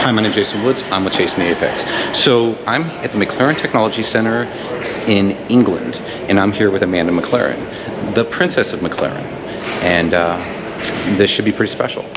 Hi, my name is Jason Woods. I'm with Chasing the Apex. So I'm at the McLaren Technology Centre in England, and I'm here with Amanda McLaren, the Princess of McLaren, and this should be pretty special.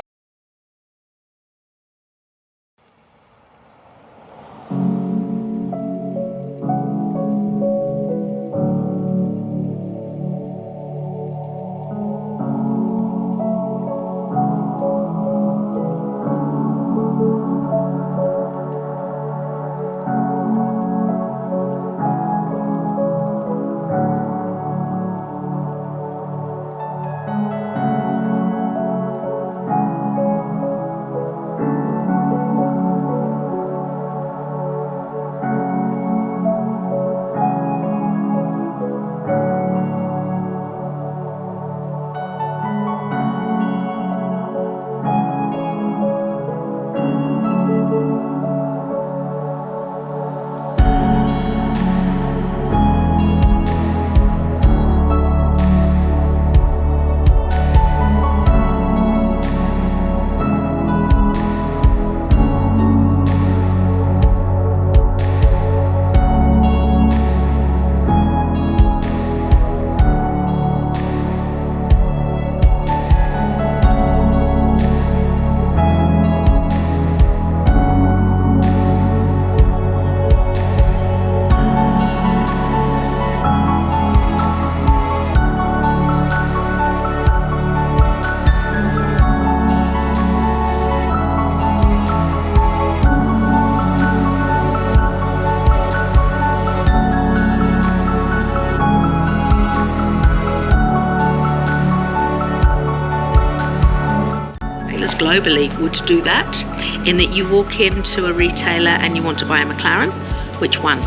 Globally would do that, in that you walk into a retailer and you want to buy a McLaren. Which one?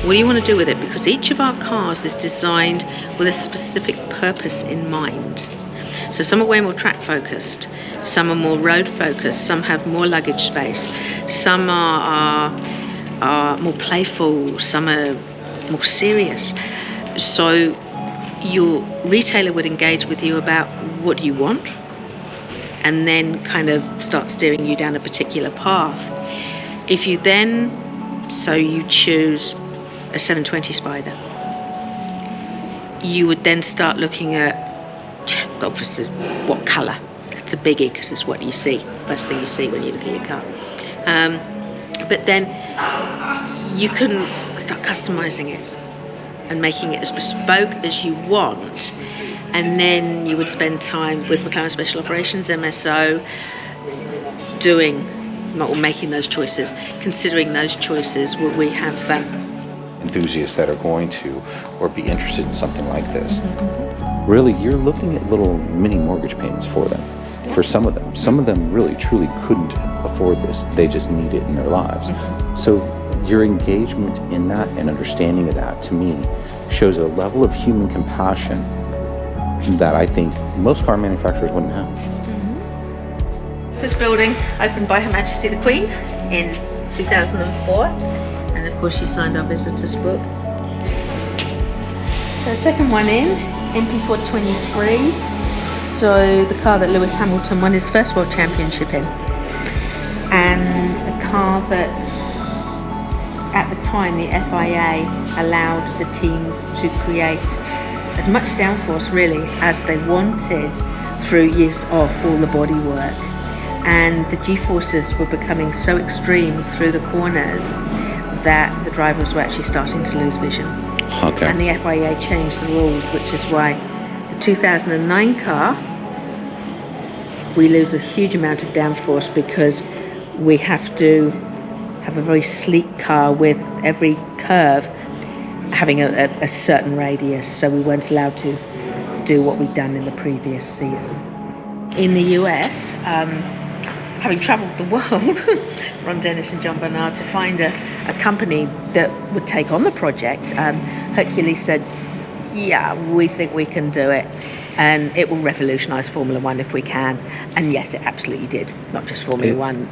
What do you want to do with it? Because each of our cars is designed with a specific purpose in mind. So some are way more track focused, some are more road focused, some have more luggage space, some are more playful, some are more serious. So your retailer would engage with you about what you want, and then kind of start steering you down a particular path. If you then, so you choose a 720 Spider, you would then start looking at, obviously, what colour. That's a biggie, because it's what you see, first thing you see when you look at your car. But then you can start customising it and making it as bespoke as you want. And then you would spend time with McLaren Special Operations, MSO, making those choices, considering those choices. We have enthusiasts that are going to or be interested in something like this. Really, you're looking at little mini mortgage payments for them. For some of them. Some of them really truly couldn't afford this. They just need it in their lives. So your engagement in that and understanding of that, to me, shows a level of human compassion that I think most car manufacturers wouldn't have. This building opened by Her Majesty the Queen in 2004, and of course she signed our visitors book. So second one in, MP423, so the car that Lewis Hamilton won his first World Championship in, and a car that at the time the FIA allowed the teams to create as much downforce really as they wanted through use of all the bodywork, and the G-forces were becoming so extreme through the corners that the drivers were actually starting to lose vision. Okay. And the FIA changed the rules, which is why the 2009 car, we lose a huge amount of downforce because we have to have a very sleek car with every curve having a certain radius, so we weren't allowed to do what we'd done in the previous season. In the US, having travelled the world, Ron Dennis and John Bernard, to find a company that would take on the project, Hercules said, yeah, we think we can do it, and it will revolutionise Formula One if we can. And yes, it absolutely did. Not just Formula One,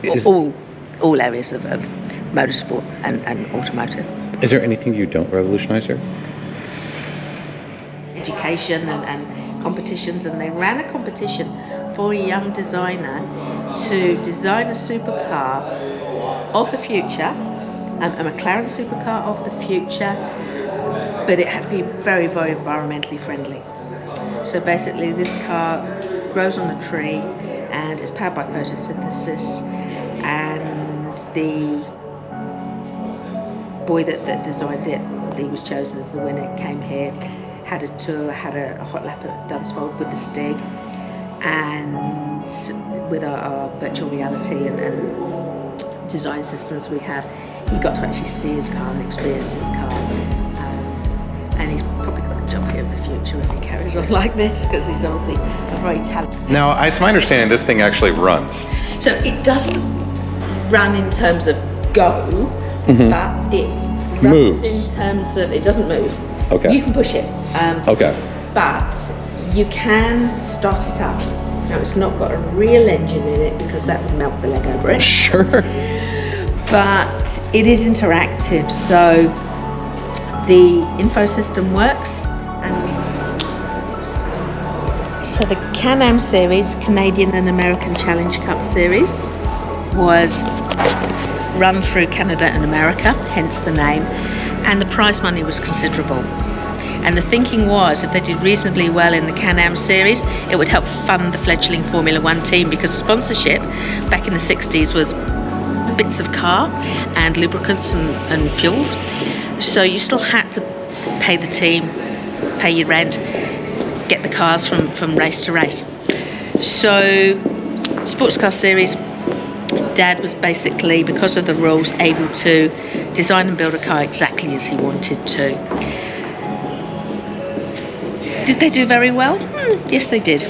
all areas of motorsport and automotive. Is there anything you don't revolutionise here? Education and competitions, and they ran a competition for a young designer to design a supercar of the future, a McLaren supercar of the future, but it had to be very, very environmentally friendly. So basically this car grows on a tree and is powered by photosynthesis, and the boy that designed it, he was chosen as the winner, came here, had a tour, had a hot lap at Dunsfold with the Stig, and with our virtual reality and design systems we have, he got to actually see his car and experience his car. And he's probably got a job here in the future if he carries on like this, because he's obviously a very talented. Now, it's my understanding this thing actually runs. So it doesn't run in terms of go, but it runs Moves. in terms of, it doesn't move. Okay. You can push it. Okay. But you can start it up. Now, it's not got a real engine in it because that would melt the Lego brick. Sure. But it is interactive, so the info system works. So the Can-Am series, Canadian and American Challenge Cup series, was run through Canada and America, hence the name, and the prize money was considerable. And the thinking was, if they did reasonably well in the Can-Am series, it would help fund the fledgling Formula One team, because sponsorship back in the 60s was bits of car and lubricants and fuels. So you still had to pay the team, pay your rent, get the cars from race to race. So sports car series, Dad was basically, because of the rules, able to design and build a car exactly as he wanted to. Did they do very well? Yes, they did.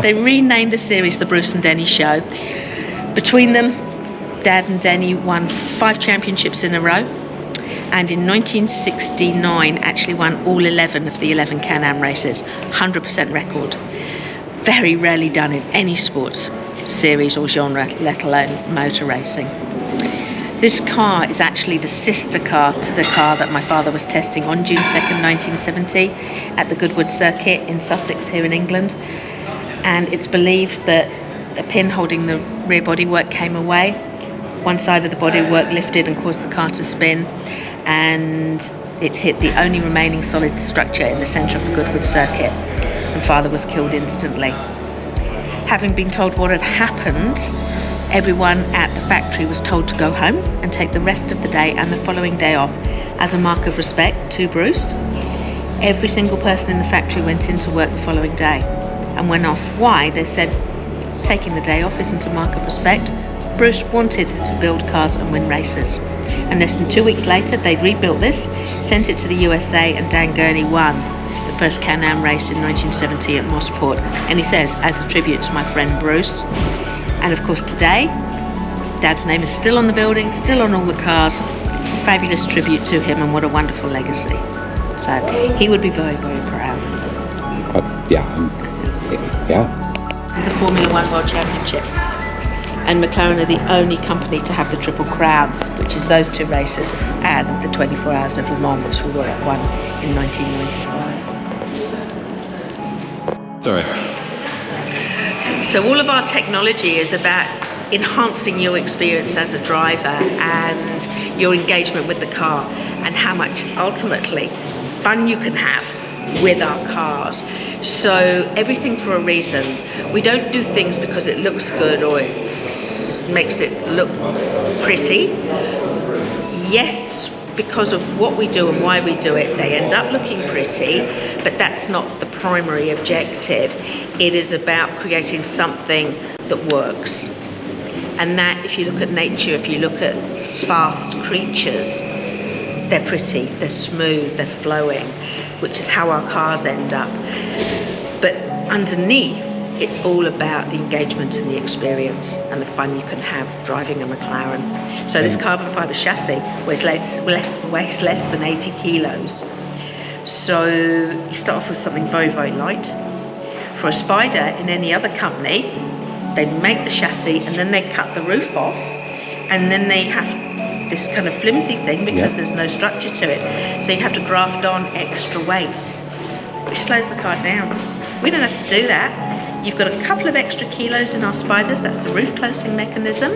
They renamed the series the Bruce and Denny Show. Between them, Dad and Denny won 5 championships in a row, and in 1969 actually won all 11 of the 11 Can-Am races, 100% record. Very rarely done in any sports series or genre, let alone motor racing. This car is actually the sister car to the car that my father was testing on June 2nd, 1970 at the Goodwood Circuit in Sussex here in England. And it's believed that a pin holding the rear bodywork came away. One side of the bodywork lifted and caused the car to spin, and it hit the only remaining solid structure in the centre of the Goodwood Circuit, and Father was killed instantly. Having been told what had happened, everyone at the factory was told to go home and take the rest of the day and the following day off as a mark of respect to Bruce. Every single person in the factory went into work the following day, and when asked why, they said taking the day off isn't a mark of respect. Bruce wanted to build cars and win races. And less than 2 weeks later, they rebuilt this, sent it to the USA, and Dan Gurney won the first Can-Am race in 1970 at Motorsports. And he says, as a tribute to my friend Bruce. And of course today, Dad's name is still on the building, still on all the cars. Fabulous tribute to him, and what a wonderful legacy. So he would be very, very proud. Yeah. The Formula One World Championships. And McLaren are the only company to have the Triple Crown, which is those 2 races, and the 24 Hours of Le Mans, which we were at one in 1995. Sorry. So all of our technology is about enhancing your experience as a driver and your engagement with the car, and how much ultimately fun you can have with our cars. So everything for a reason. We don't do things because it looks good or it makes it look pretty. Yes, because of what we do and why we do it, they end up looking pretty, but that's not the primary objective. It is about creating something that works. And that, if you look at nature, if you look at fast creatures, they're pretty, they're smooth, they're flowing, which is how our cars end up. But underneath, it's all about the engagement and the experience and the fun you can have driving a McLaren. So this carbon fibre chassis weighs less than 80 kilos. So you start off with something very, very light. For a Spider in any other company, they make the chassis and then they cut the roof off, and then they have this kind of flimsy thing because there's no structure to it. So you have to graft on extra weight, which slows the car down. We don't have to do that. You've got a couple of extra kilos in our spiders, that's the roof closing mechanism,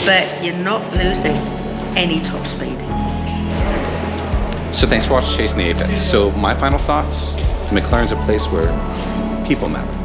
but you're not losing any top speed. So thanks for watching Chasing the Apex. So my final thoughts, McLaren's a place where people matter.